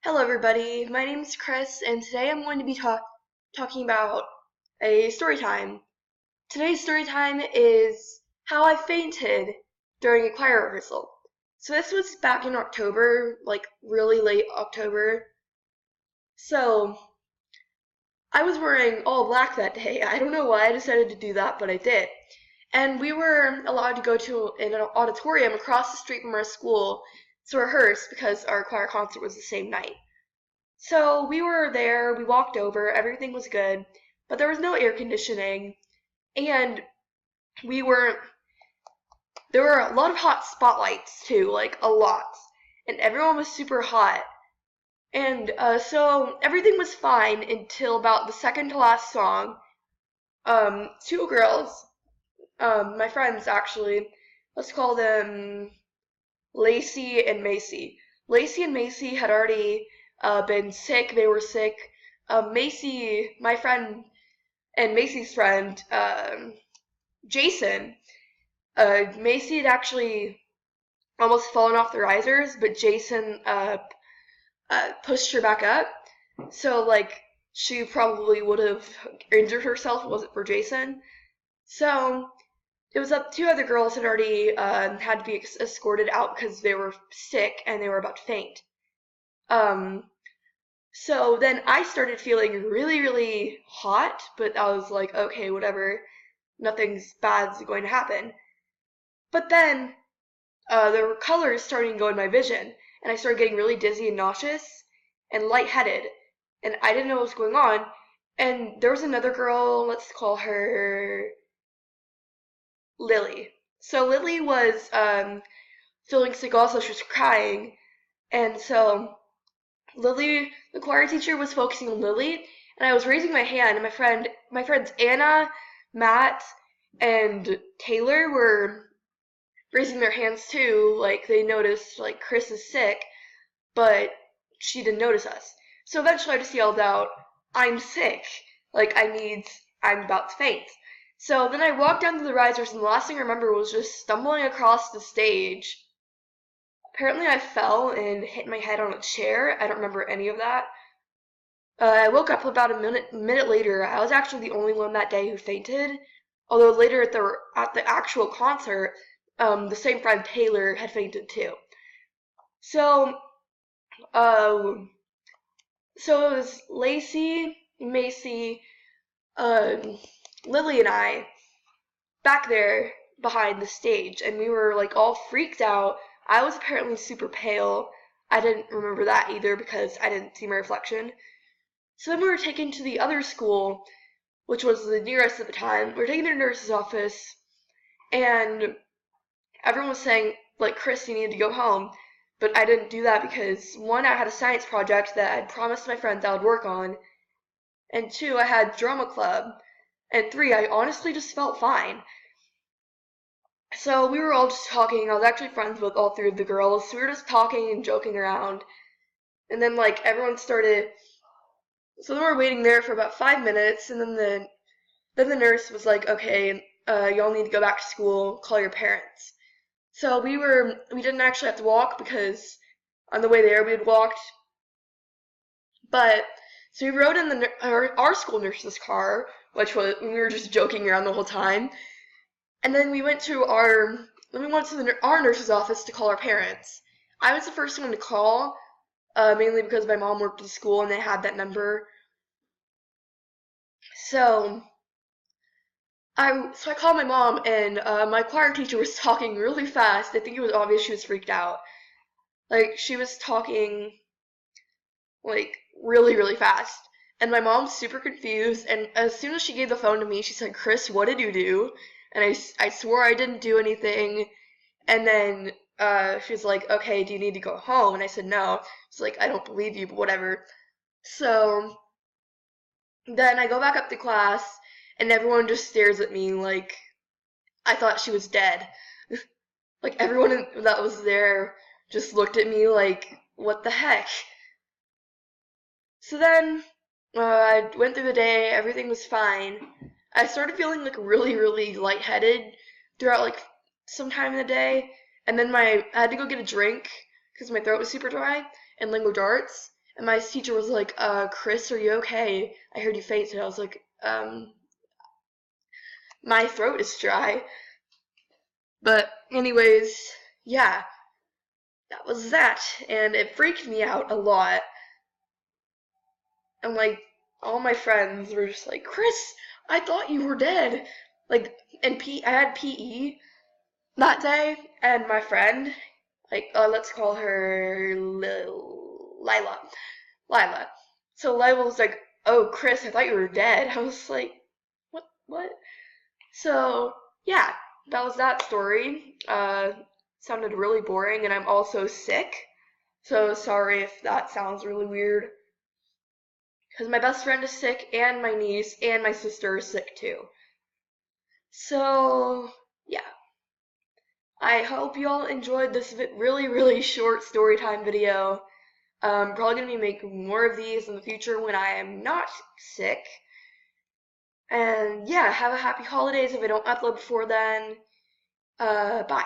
Hello everybody, my name is Chris and today I'm going to be talking about a story time. Today's story time is how I fainted during a choir rehearsal. So this was back in October, like really late October. So I was wearing all black that day. I don't know why I decided to do that, but I did. And we were allowed to go to an auditorium across the street from our school to rehearse because our choir concert was the same night. So we were there, we walked over, everything was good, but there was no air conditioning, and we were, there were a lot of hot spotlights too, like a lot, and everyone was super hot. And so everything was fine until about the second to last song. Two girls, my friends actually, let's call them Lacey and Macy. Lacey and Macy had already been sick. They were sick. Macy, my friend, and Macy's friend, Jason. Macy had actually almost fallen off the risers, but Jason pushed her back up. So, like, she probably would have injured herself if it wasn't for Jason. So, it was up. Two other girls had already had to be escorted out because they were sick and they were about to faint. Um, so then I started feeling really, really hot, but I was like, okay, whatever, nothing's bad's going to happen. But then there were colors starting to go in my vision, and I started getting really dizzy and nauseous and lightheaded, and I didn't know what was going on. And there was another girl, let's call her Lily. So Lily was feeling sick also, she was crying, and so Lily, the choir teacher was focusing on Lily, and I was raising my hand, and my friends Anna, Matt, and Taylor were raising their hands too, like they noticed like Chris is sick, but she didn't notice us. So eventually I just yelled out, "I'm sick! Like I'm about to faint." So then I walked down to the risers, and the last thing I remember was just stumbling across the stage. Apparently I fell and hit my head on a chair. I don't remember any of that. I woke up about a minute later. I was actually the only one that day who fainted. Although later at the actual concert, the same friend Taylor had fainted too. So, uh, so it was Lacey, Macy, um, Lily, and I back there behind the stage, and we were like all freaked out. I was apparently super pale. I didn't remember that either because I didn't see my reflection. So then we were taken to the other school, which was the nearest at the time. We were taken to the nurse's office, and everyone was saying, like, Chris, you need to go home. But I didn't do that because, one, I had a science project that I'd promised my friends I would work on, and two, I had drama club, and three, I honestly just felt fine. So we were all just talking. I was actually friends with all three of the girls, so we were just talking and joking around. And then, like, everyone started. So then we were waiting there for about 5 minutes, and then the nurse was like, "Okay, y'all need to go back to school. Call your parents." So we didn't actually have to walk because on the way there we had walked. But so we rode in our school nurse's car, which was we were just joking around the whole time. And then we went to our nurse's office to call our parents. I was the first one to call, mainly because my mom worked at the school and they had that number. So I called my mom, and my choir teacher was talking really fast. I think it was obvious she was freaked out. Like, she was talking, like, really, really fast. And my mom's super confused, and as soon as she gave the phone to me, she said, "Chris, what did you do?" And I swore I didn't do anything. And then she was like, "Okay, do you need to go home?" And I said, "No." She's like, "I don't believe you, but whatever." So then I go back up to class, and everyone just stares at me like I thought she was dead. Like, everyone that was there just looked at me like, what the heck? So then I went through the day, everything was fine. I started feeling like really, really lightheaded throughout like some time in the day, and then I had to go get a drink because my throat was super dry and lingo darts. And my teacher was like, Chris, are you okay? I heard you fainted. I was like, my throat is dry. But anyways, yeah, that was that. And it freaked me out a lot. And like, all my friends were just like, Chris, I thought you were dead. Like, and I had PE that day, and my friend, like, let's call her Lila. Lila. So Lila was like, oh, Chris, I thought you were dead. I was like, what? So, yeah, that was that story. Sounded really boring, and I'm also sick. So sorry if that sounds really weird. Because my best friend is sick, and my niece and my sister are sick too. So, yeah. I hope you all enjoyed this really, really short story time video. Probably going to be making more of these in the future when I am not sick. And yeah, have a happy holidays if I don't upload before then. Bye.